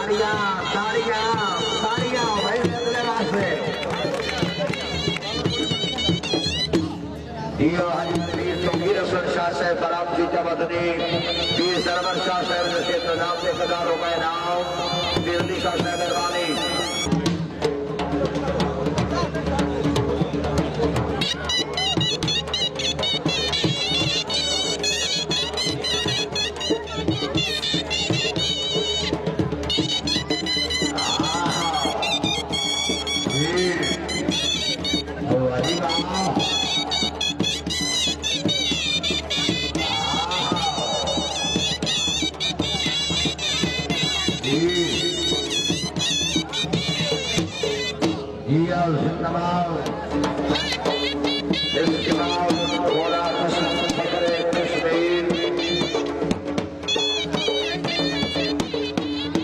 ताड़ियां ताड़ियां ताड़ियां भाई अगले वास्ते दियो हजमीर तंगीर अफसर शाह साहब बराम जीता बदनी पीर सरवर शाह साहब ने नाम से 1000 रुपए नाम बिरदी शाह साहब मेहरबानी जिंदाबाद